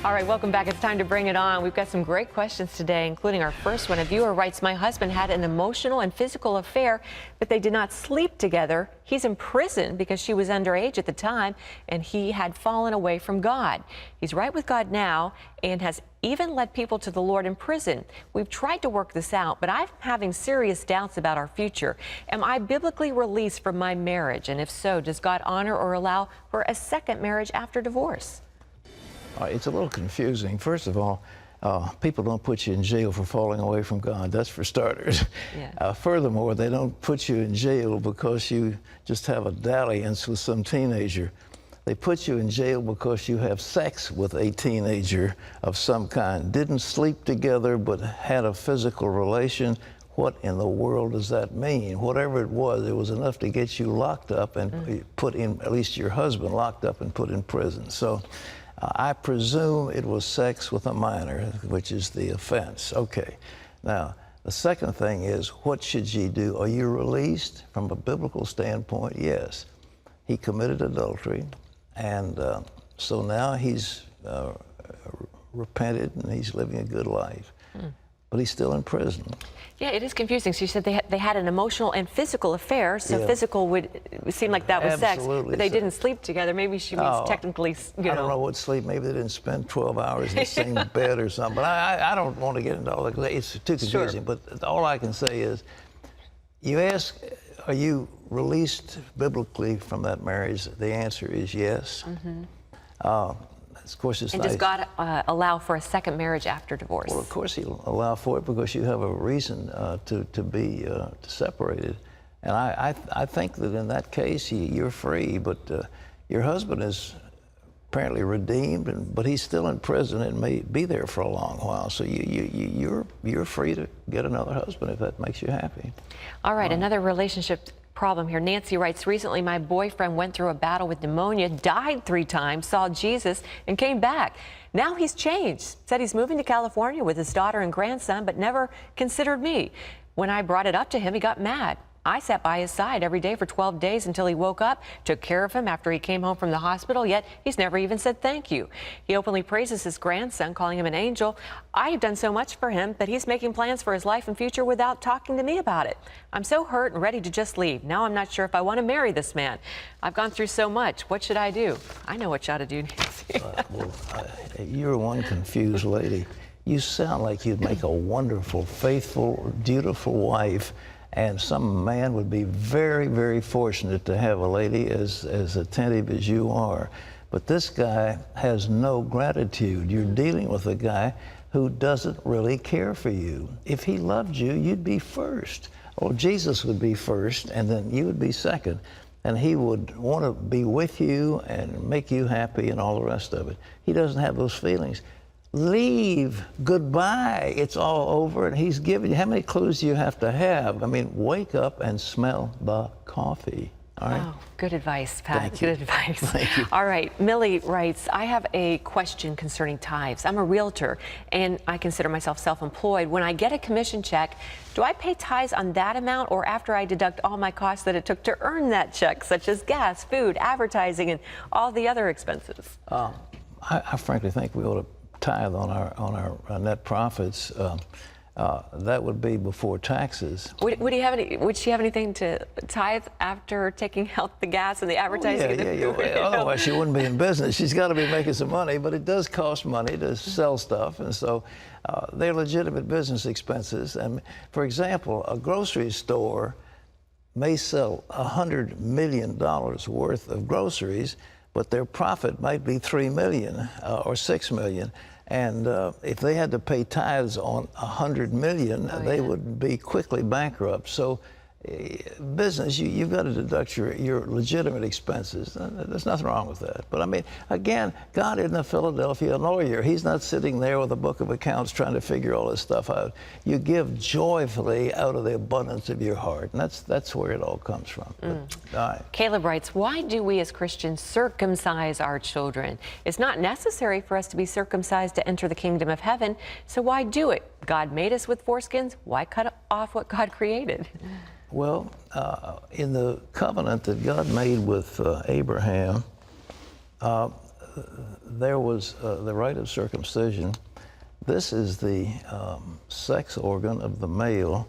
All right, welcome back. It's time to bring it on. We've got some great questions today, including our first one. A viewer writes, my husband had an emotional and physical affair, but they did not sleep together. He's in prison because she was underage at the time, and he had fallen away from God. He's right with God now and has even led people to the Lord in prison. We've tried to work this out, but I'm having serious doubts about our future. Am I biblically released from my marriage? And if so, does God honor or allow for a second marriage after divorce? It's a little confusing. First of all, people don't put you in jail for falling away from God. That's for starters. Yeah. Furthermore, they don't put you in jail because you just have a dalliance with some teenager. They put you in jail because you have sex with a teenager of some kind. Didn't sleep together, but had a physical relation. What in the world does that mean? Whatever it was enough to get you locked up and put in, at least your husband, locked up and put in prison. So I presume it was sex with a minor, which is the offense. Okay. Now, the second thing is, what should she do? Are you released? From a biblical standpoint, yes. He committed adultery, and so now he's repented and he's living a good life. But he's still in prison. Yeah, it is confusing. So you said they had an emotional and physical affair, so Yeah. physical would seem like that was Absolutely. sex, but they didn't sleep together. Maybe she means technically, I don't know what sleep. Maybe they didn't spend 12 hours in the same bed or something. But I don't want to get into all that because it's too confusing. Sure. But all I can say is, you ask, are you released biblically from that marriage? The answer is yes. Of course, it's And nice. does God allow for a second marriage after divorce? Well, of course he'll allow for it because you have a reason to be separated. And I think that in that case, you're free, but your husband is apparently redeemed, but he's still in prison and may be there for a long while. So you're free to get another husband if that makes you happy. All right, another relationship problem here. Nancy writes, recently my boyfriend went through a battle with pneumonia, died 3 times, saw Jesus, and came back. Now he's changed. Said he's moving to California with his daughter and grandson, but never considered me. When I brought it up to him, he got mad. I sat by his side every day for 12 days until he woke up, took care of him after he came home from the hospital, yet he's never even said thank you. He openly praises his grandson, calling him an angel. I have done so much for him, but he's making plans for his life and future without talking to me about it. I'm so hurt and ready to just leave. Now I'm not sure if I want to marry this man. I've gone through so much. What should I do? I know what you ought to do, Nancy. You're one confused lady. You sound like you'd make a wonderful, faithful, dutiful wife. And some man would be very, very fortunate to have a lady as attentive as you are. But this guy has no gratitude. You're dealing with a guy who doesn't really care for you. If he loved you, you'd be first. Or Jesus would be first, and then you would be second. And he would want to be with you and make you happy and all the rest of it. He doesn't have those feelings. Leave. Goodbye. It's all over. And he's giving you, how many clues do you have to have? I mean, wake up and smell the coffee. All right? Oh, good advice, Pat. Thank you. Good advice. Thank you. All right. Millie writes, I have a question concerning tithes. I'm a realtor, and I consider myself self-employed. When I get a commission check, do I pay tithes on that amount or after I deduct all my costs that it took to earn that check, such as gas, food, advertising, and all the other expenses? I frankly think we ought to tithe on our net profits. That would be before taxes. Would she have anything to tithe after taking out the gas and the advertising? Yeah. Otherwise, she wouldn't be in business. She's got to be making some money, but it does cost money to sell stuff, and so they're legitimate business expenses. And for example, a grocery store may sell $100 million worth of groceries, but their profit might be $3 million or $6 million. And if they had to pay tithes on $100 million, they would be quickly bankrupt. So business, you've got to deduct your legitimate expenses. There's nothing wrong with that. But I mean, again, God isn't a Philadelphia lawyer. He's not sitting there with a book of accounts trying to figure all this stuff out. You give joyfully out of the abundance of your heart, and that's where it all comes from. But, all right. Caleb writes, why do we as Christians circumcise our children? It's not necessary for us to be circumcised to enter the kingdom of heaven, so why do it? God made us with foreskins. Why cut off what God created? Well, in the covenant that God made with Abraham, there was the rite of circumcision. This is the sex organ of the male,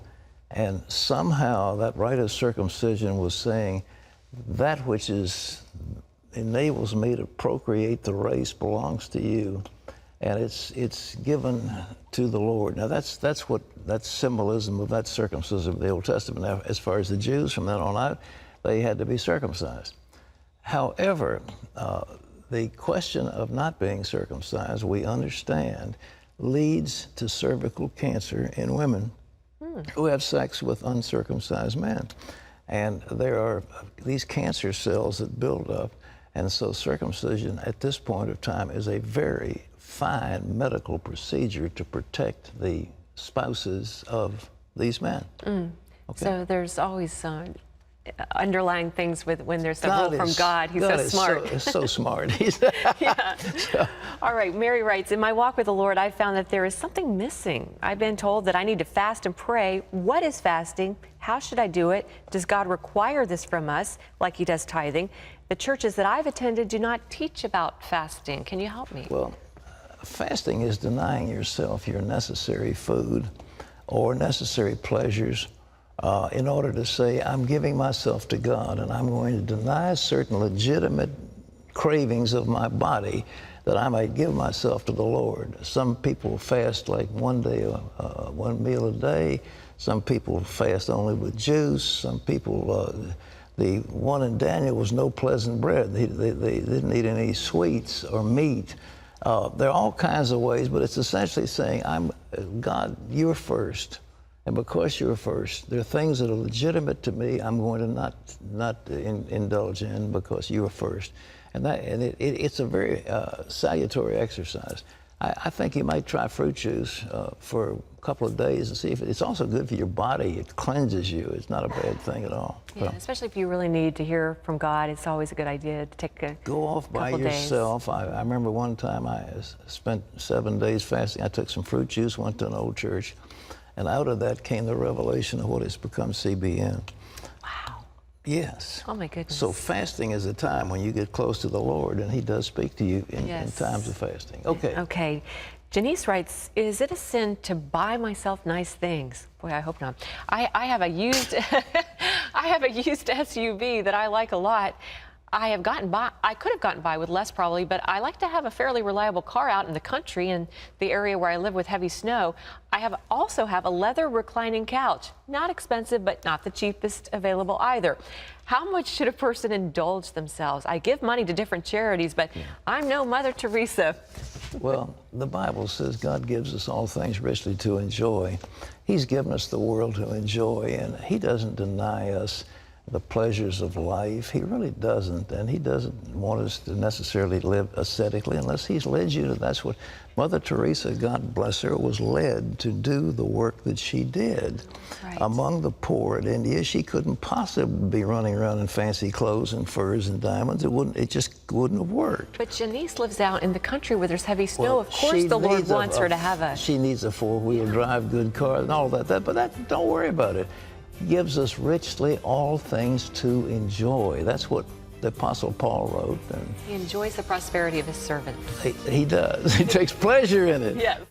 and somehow that rite of circumcision was saying that which enables me to procreate the race belongs to you, and it's given to the Lord. Now that's symbolism of that circumcision of the Old Testament. Now, as far as the Jews, from then on out, they had to be circumcised. However, the question of not being circumcised, we understand, leads to cervical cancer in women who have sex with uncircumcised men. And there are these cancer cells that build up, and so circumcision at this point of time is a very fine medical procedure to protect the spouses of these men. Okay? So there's always underlying things with when there's a rule from God. He's so smart. He's so smart. Yeah. All right, Mary writes, in my walk with the Lord, I found that there is something missing. I've been told that I need to fast and pray. What is fasting? How should I do it? Does God require this from us like he does tithing? The churches that I've attended do not teach about fasting. Can you help me? Well, fasting is denying yourself your necessary food or necessary pleasures in order to say, I'm giving myself to God, and I'm going to deny certain legitimate cravings of my body that I might give myself to the Lord. Some people fast like one meal a day. Some people fast only with juice. Some people, the one in Daniel was no pleasant bread. They didn't eat any sweets or meat. There are all kinds of ways, but it's essentially saying, God, you're first. And because you're first, there are things that are legitimate to me I'm going to not indulge in because you're first. And it's a very salutary exercise. I think you might try fruit juice for a couple of days and see if it's also good for your body. It cleanses you. It's not a bad thing at all. Yeah, so, especially if you really need to hear from God, it's always a good idea to take a go off by yourself. I remember one time I spent 7 days fasting. I took some fruit juice, went to an old church, and out of that came the revelation of what has become CBN. Wow. Yes. Oh, my goodness. So fasting is a time when you get close to the Lord, and he does speak to you in times of fasting. Okay. Okay. Janice writes, is it a sin to buy myself nice things? Boy, I hope not. I have a used I have a used SUV that I like a lot. I could have gotten by with less probably, but I like to have a fairly reliable car out in the country in the area where I live with heavy snow. I also have a leather reclining couch. Not expensive, but not the cheapest available either. How much should a person indulge themselves? I give money to different charities, but I'm no Mother Teresa. Well, the Bible says God gives us all things richly to enjoy. He's given us the world to enjoy, and he doesn't deny us the pleasures of life. He really doesn't, and he doesn't want us to necessarily live ascetically unless he's led you to. That's what Mother Teresa, God bless her, was led to do the work that she did. Right. Among the poor in India, she couldn't possibly be running around in fancy clothes and furs and diamonds. It just wouldn't have worked. But Janice lives out in the country where there's heavy snow. Of course the Lord wants her to have a... She needs a four-wheel drive, good car, and all that. But don't worry about it. He gives us richly all things to enjoy. That's what the Apostle Paul wrote. And he enjoys the prosperity of his servant. He does. He takes pleasure in it. Yes.